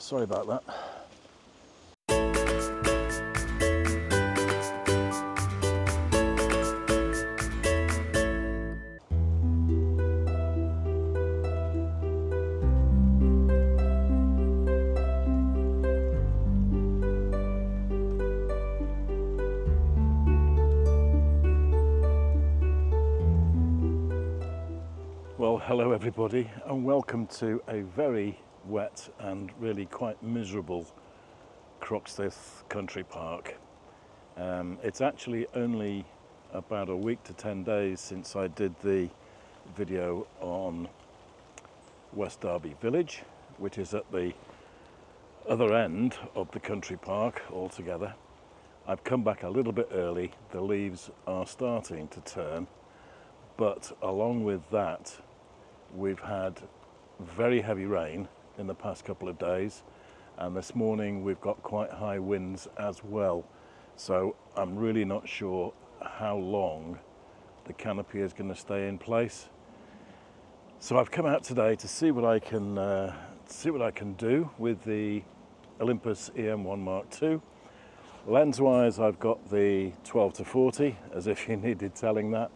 Sorry about that. Well, hello everybody, and welcome to a very wet and really quite miserable Croxteth Country Park. It's actually only about a week to 10 days since I did the video on West Derby Village, which is at the other end of the country park altogether. I've come back a little bit early. The leaves are starting to turn, but along with that we've had very heavy rain in the past couple of days, and this morning we've got quite high winds as well. So I'm really not sure how long the canopy is going to stay in place. So I've come out today to see what I can do with the Olympus EM1 Mark II. Lens-wise, I've got the 12-40, as if you needed telling that.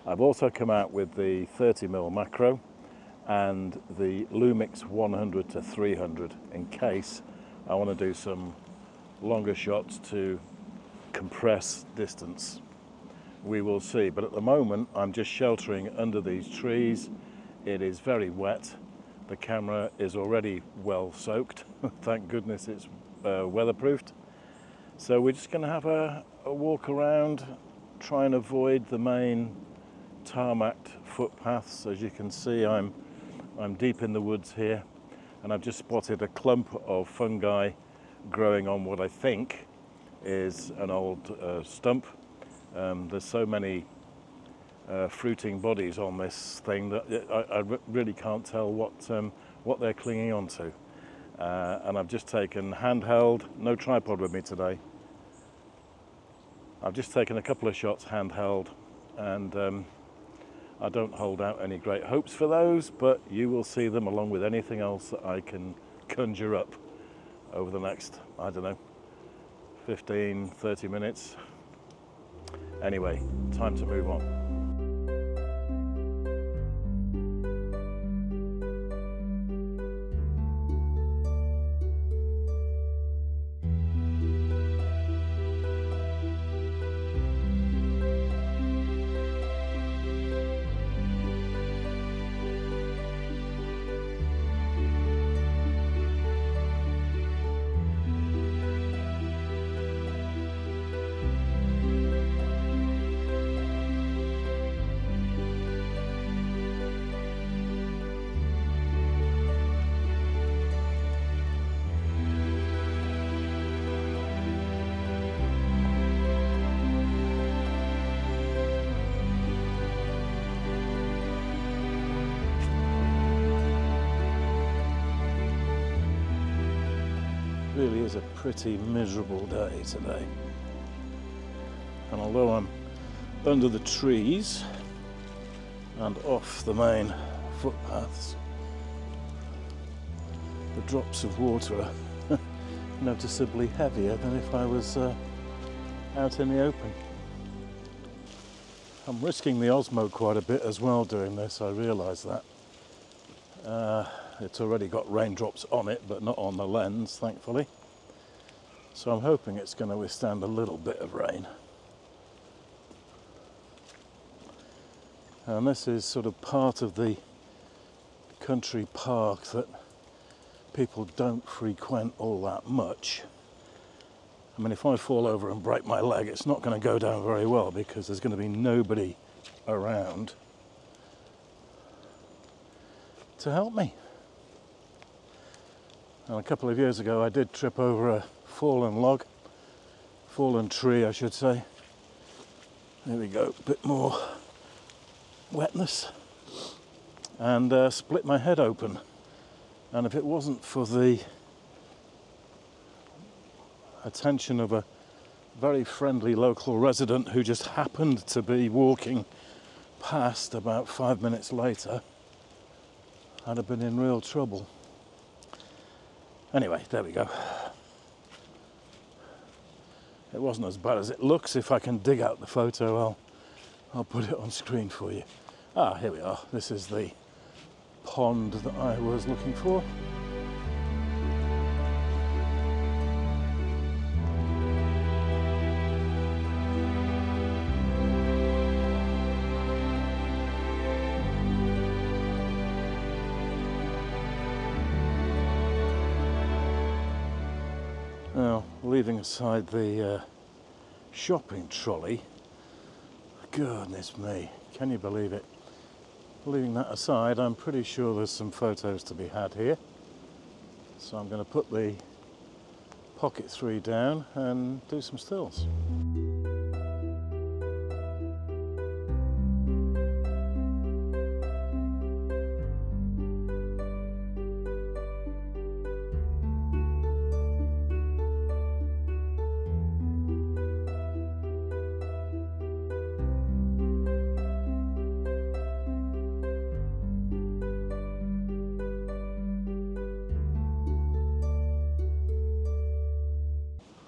I've also come out with the 30mm macro and the Lumix 100-300 in case I want to do some longer shots to compress distance. We will see, but at the moment I'm just sheltering under these trees. It is very wet. The camera is already well soaked. Thank goodness it's weatherproofed. So we're just going to have a walk around, try and avoid the main tarmacked footpaths. As you can see, I'm deep in the woods here, and I've just spotted a clump of fungi growing on what I think is an old stump. There's so many fruiting bodies on this thing that I really can't tell what they're clinging onto. And I've just taken handheld, no tripod with me today. I've just taken a couple of shots handheld, and I don't hold out any great hopes for those, but you will see them along with anything else that I can conjure up over the next, I don't know, 15, 30 minutes. Anyway, time to move on. Really is a pretty miserable day today, and although I'm under the trees and off the main footpaths, the drops of water are noticeably heavier than if I was out in the open. I'm risking the Osmo quite a bit as well doing this, I realise that. It's already got raindrops on it, but not on the lens, thankfully. So I'm hoping it's going to withstand a little bit of rain. And this is sort of part of the country park that people don't frequent all that much. I mean, if I fall over and break my leg, it's not going to go down very well because there's going to be nobody around to help me. And a couple of years ago I did trip over a fallen tree I should say. There we go, a bit more wetness, and split my head open. And if it wasn't for the attention of a very friendly local resident who just happened to be walking past about 5 minutes later, I'd have been in real trouble. Anyway, there we go. It wasn't as bad as it looks. If I can dig out the photo, I'll put it on screen for you. Ah, here we are. This is the pond that I was looking for. Now, leaving aside the shopping trolley, goodness me, can you believe it? Leaving that aside, I'm pretty sure there's some photos to be had here. So I'm going to put the Pocket 3 down and do some stills.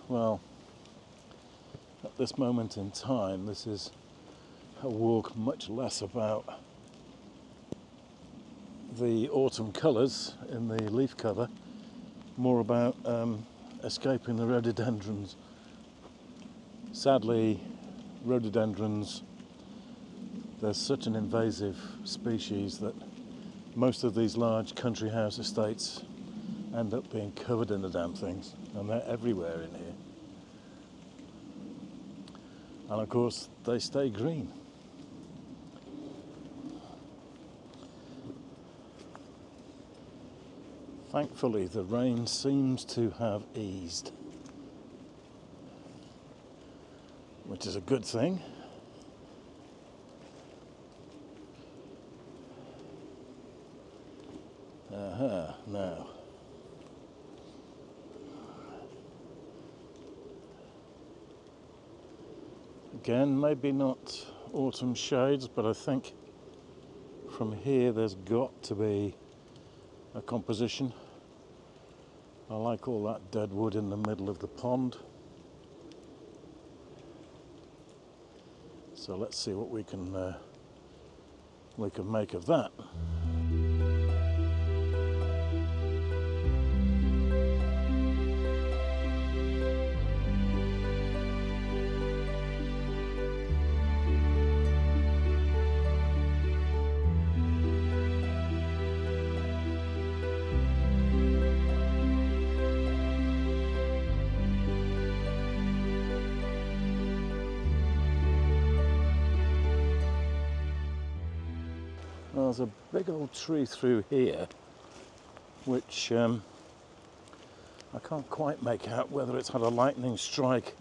Well, at this moment in time, this is a walk much less about the autumn colours in the leaf cover, more about escaping the rhododendrons. Sadly, rhododendrons, they're such an invasive species that most of these large country house estates end up being covered in the damn things, and they're everywhere in here. And of course, they stay green. Thankfully, the rain seems to have eased, which is a good thing. Now. Again, maybe not autumn shades, but I think from here there's got to be a composition. I like all that dead wood in the middle of the pond. So let's see what we can make of that. There's a big old tree through here which I can't quite make out whether it's had a lightning strike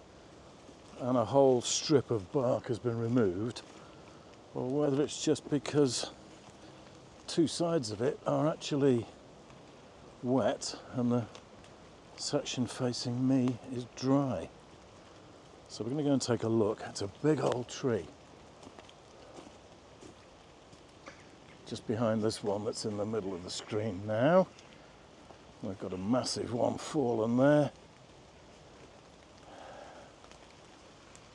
and a whole strip of bark has been removed, or whether it's just because two sides of it are actually wet and the section facing me is dry. So we're going to go and take a look. It's a big old tree. Just behind this one that's in the middle of the screen now. We've got a massive one fallen there.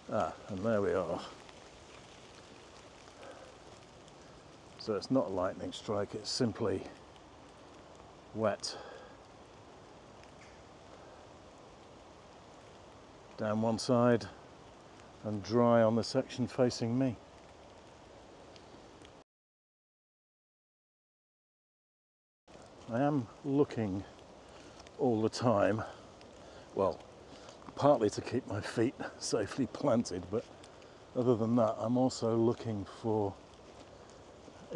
And there we are. So it's not a lightning strike, it's simply wet. Down one side and dry on the section facing me. I am looking all the time, well, partly to keep my feet safely planted, but other than that, I'm also looking for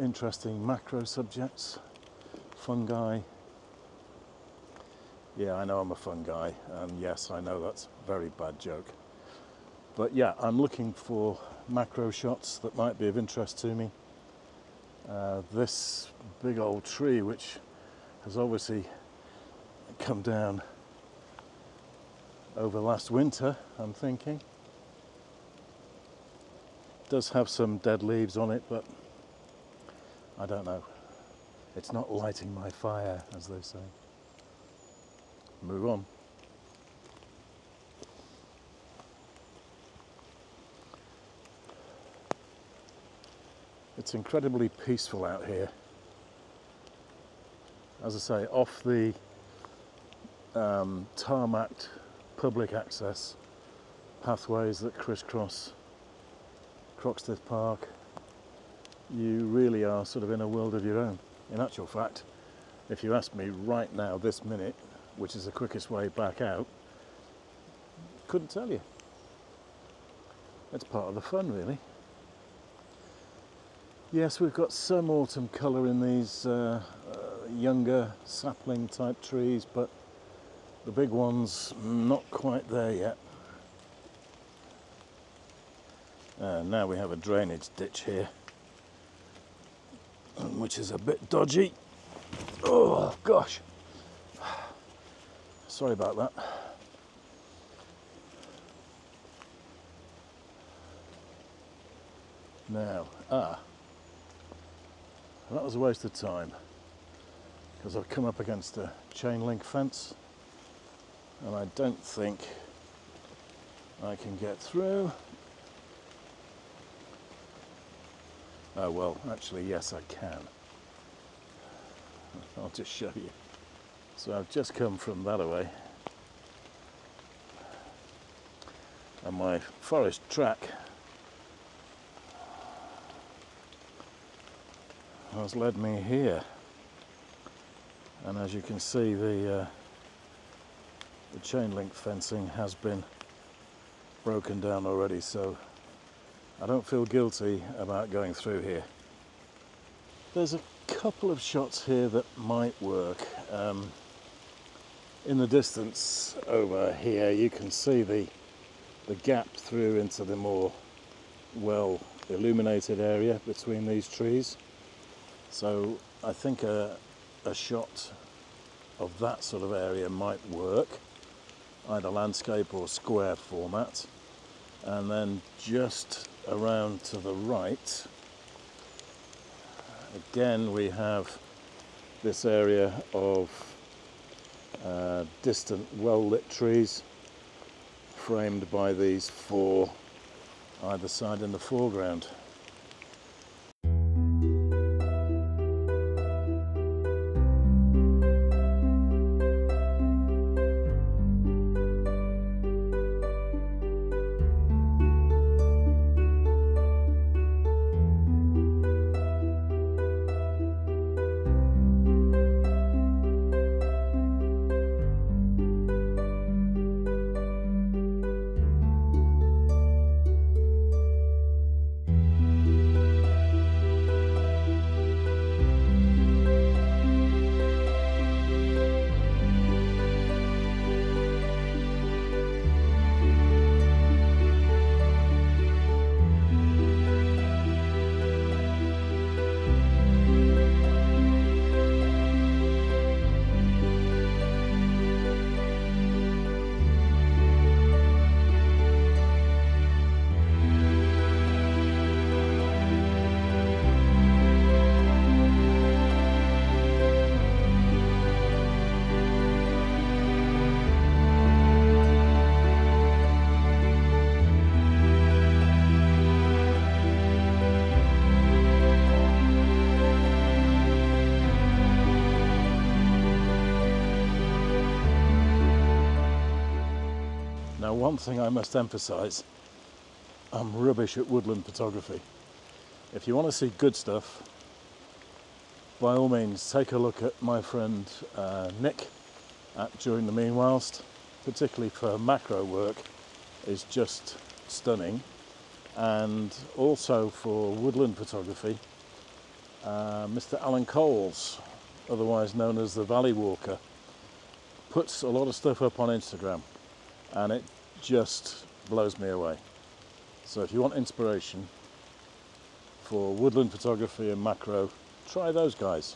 interesting macro subjects, fungi. Yeah, I know I'm a fun guy, and yes, I know that's a very bad joke. But yeah, I'm looking for macro shots that might be of interest to me. This big old tree, which has obviously come down over last winter, I'm thinking. It does have some dead leaves on it, but I don't know. It's not lighting my fire, as they say. move on. It's incredibly peaceful out here. As I say, off the tarmacked public access pathways that crisscross Croxteth Park, you really are sort of in a world of your own. In actual fact, if you ask me right now, this minute, which is the quickest way back out, couldn't tell you. It's part of the fun, really. Yes, we've got some autumn colour in these younger sapling type trees, but the big ones not quite there yet. Now we have a drainage ditch here, which is a bit dodgy. Oh gosh, sorry about that. Now, that was a waste of time, because I've come up against a chain link fence and I don't think I can get through. Oh well, actually yes I can. I'll just show you. So I've just come from that away, and my forest track has led me here, and as you can see, the chain link fencing has been broken down already, so I don't feel guilty about going through here. There's a couple of shots here that might work. In the distance over here you can see the gap through into the more well illuminated area between these trees. So I think a shot of that sort of area might work, either landscape or square format. And then just around to the right, again we have this area of distant well-lit trees framed by these four either side in the foreground. Now, one thing I must emphasise, I'm rubbish at woodland photography. If you want to see good stuff, by all means take a look at my friend Nick at During the Meanwhilest, particularly for macro work, is just stunning. And also for woodland photography, Mr. Alan Coles, otherwise known as the Valley Walker, puts a lot of stuff up on Instagram, and it just blows me away. So if you want inspiration for woodland photography and macro, try those guys.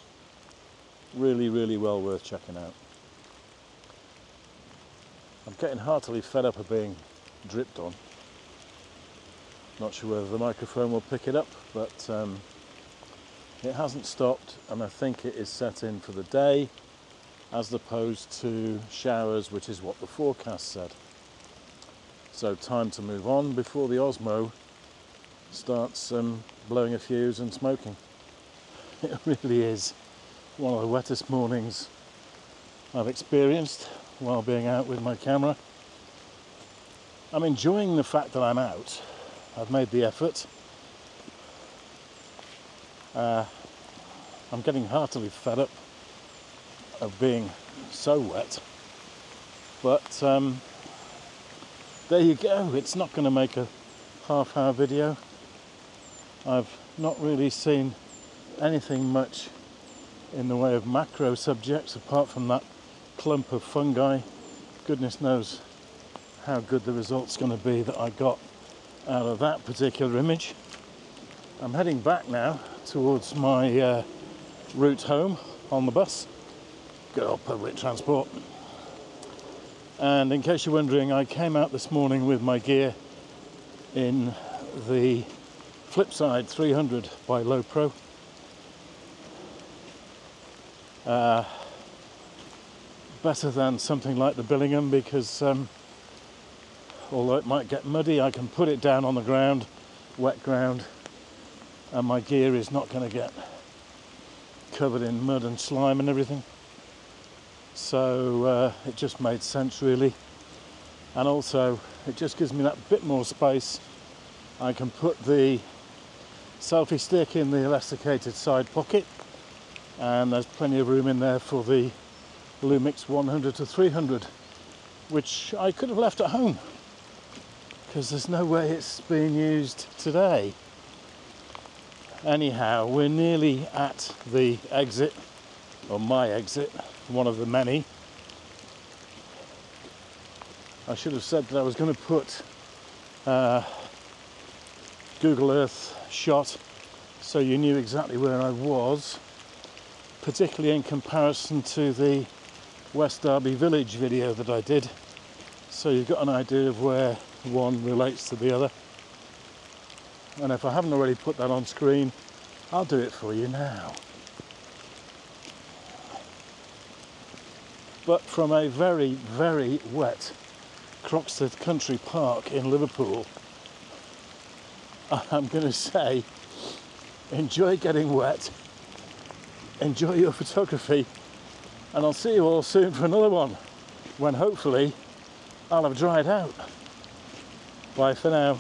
Really, really well worth checking out. I'm getting heartily fed up of being dripped on. Not sure whether the microphone will pick it up, but it hasn't stopped, and I think it is set in for the day. as opposed to showers, which is what the forecast said. So time to move on before the Osmo starts blowing a fuse and smoking. It really is one of the wettest mornings I've experienced while being out with my camera. I'm enjoying the fact that I'm out. I've made the effort. I'm getting heartily fed up of being so wet, but there you go. It's not going to make a half-hour video. I've not really seen anything much in the way of macro subjects apart from that clump of fungi. Goodness knows how good the result's going to be that I got out of that particular image. I'm heading back now towards my route home on the bus. Good old public transport. And in case you're wondering, I came out this morning with my gear in the Flipside 300 by Low Pro. Better than something like the Billingham because although it might get muddy, I can put it down on the ground, wet ground, and my gear is not going to get covered in mud and slime and everything. So it just made sense really, and also it just gives me that bit more space. I can put the selfie stick in the elasticated side pocket, and there's plenty of room in there for the Lumix 100 to 300, which I could have left at home because there's no way it's being used today. Anyhow, we're nearly at the exit, or my exit, one of the many. I should have said that I was going to put Google Earth shot so you knew exactly where I was, particularly in comparison to the West Derby Village video that I did, so you've got an idea of where one relates to the other. And if I haven't already put that on screen, I'll do it for you now. But from a very, very wet Croxteth Country Park in Liverpool, I'm going to say, enjoy getting wet, enjoy your photography, and I'll see you all soon for another one, when hopefully I'll have dried out. Bye for now.